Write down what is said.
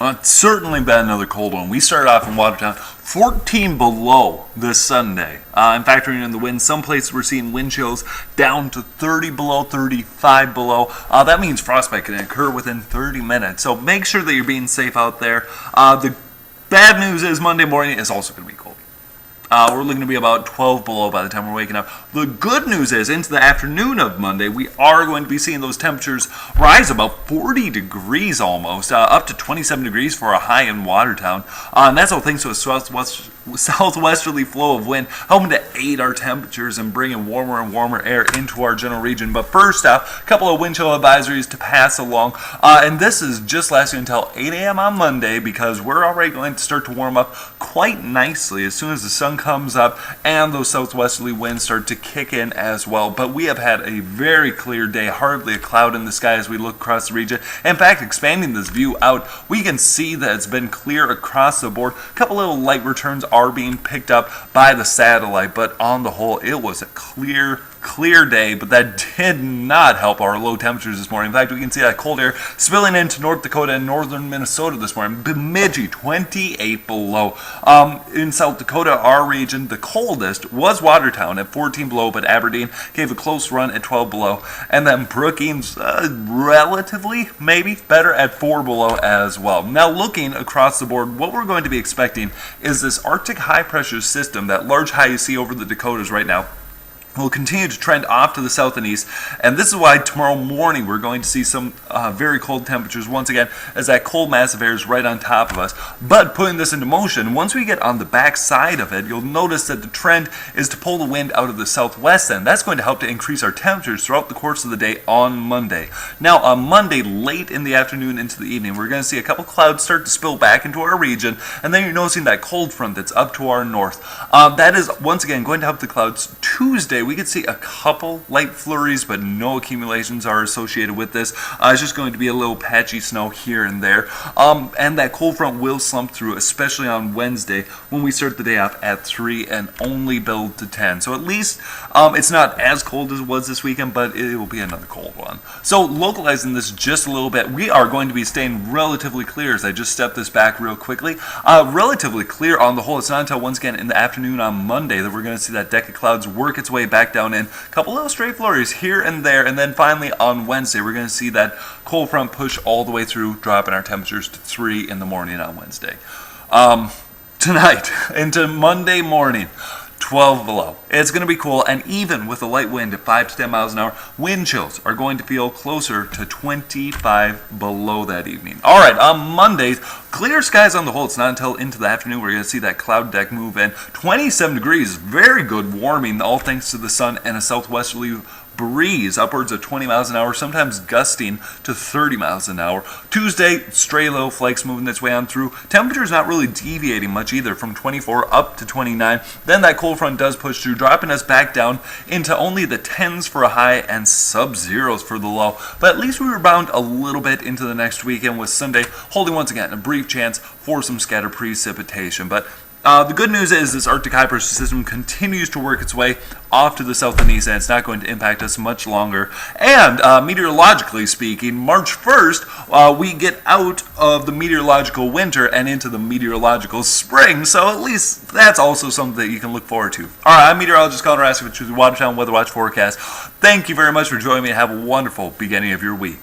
It's certainly been another cold one. We started off in Watertown, 14 below this Sunday. And factoring in the wind, some places we're seeing wind chills down to 30 below, 35 below. That means frostbite can occur within 30 minutes. So make sure that you're being safe out there. The bad news is Monday morning is also going to be cold. We're looking to be about 12 below by the time we're waking up. The good news is into the afternoon of Monday, we are going to be seeing those temperatures rise about 40 degrees almost, up to 27 degrees for a high in Watertown. And that's all thanks to a southwesterly flow of wind, helping to aid our temperatures and bringing warmer and warmer air into our general region. But first off, a couple of wind chill advisories to pass along. And this is just lasting until 8 a.m. on Monday because we're already going to start to warm up quite nicely as soon as the sun comes up and those southwesterly winds start to kick in as well. But we have had a very clear day, hardly a cloud in the sky as we look across the region. In fact, expanding this view out, we can see that it's been clear across the board. A couple little light returns are being picked up by the satellite, but on the whole, it was a clear day, but that did not help our low temperatures this morning. In fact, we can see that cold air spilling into North Dakota and northern Minnesota this morning. Bemidji, 28 below. In South Dakota, our region, the coldest was Watertown at 14 below, but Aberdeen gave a close run at 12 below. And then Brookings, relatively, maybe, better at 4 below as well. Now, looking across the board, what we're going to be expecting is this Arctic high-pressure system, that large high you see over the Dakotas right now, will continue to trend off to the south and east, and this is why tomorrow morning we're going to see some very cold temperatures once again as that cold mass of air is right on top of us. But putting this into motion, once we get on the back side of it, you'll notice that the trend is to pull the wind out of the southwest, and that's going to help to increase our temperatures throughout the course of the day on Monday. Now on Monday, late in the afternoon into the evening, we're going to see a couple clouds start to spill back into our region, and then you're noticing that cold front that's up to our north. That is once again going to help the clouds. Tuesday, we could see a couple light flurries, but no accumulations are associated with this. It's just going to be a little patchy snow here and there. And that cold front will slump through, especially on Wednesday when we start the day off at 3 and only build to 10. So at least it's not as cold as it was this weekend, but it will be another cold one. So localizing this just a little bit, we are going to be staying relatively clear as I just step this back real quickly. Relatively clear on the whole. It's not until once again in the afternoon on Monday that we're going to see that deck of clouds work its way back down in. A couple little stray flurries here and there, and then finally on Wednesday we're going to see that cold front push all the way through, dropping our temperatures to 3 in the morning on Wednesday. Tonight into Monday morning, 12 below. It's going to be cool, and even with a light wind at 5 to 10 miles an hour, wind chills are going to feel closer to 25 below that evening. All right, on Mondays, clear skies on the whole. It's not until into the afternoon we're going to see that cloud deck move in. 27 degrees, very good warming, all thanks to the sun and a southwesterly breeze upwards of 20 miles an hour, sometimes gusting to 30 miles an hour. Tuesday, stray low flakes moving its way on through. Temperatures not really deviating much either, from 24 up to 29. Then that cold front does push through, dropping us back down into only the 10s for a high and sub-zeros for the low. But at least we rebound a little bit into the next weekend, with Sunday holding once again a brief chance for some scattered precipitation. But the good news is this Arctic high pressure system continues to work its way off to the south and east, and it's not going to impact us much longer. And meteorologically speaking, March 1st, we get out of the meteorological winter and into the meteorological spring, so at least that's also something that you can look forward to. All right, I'm meteorologist Connor Raskovich with the Watertown Weather Watch forecast. Thank you very much for joining me, and have a wonderful beginning of your week.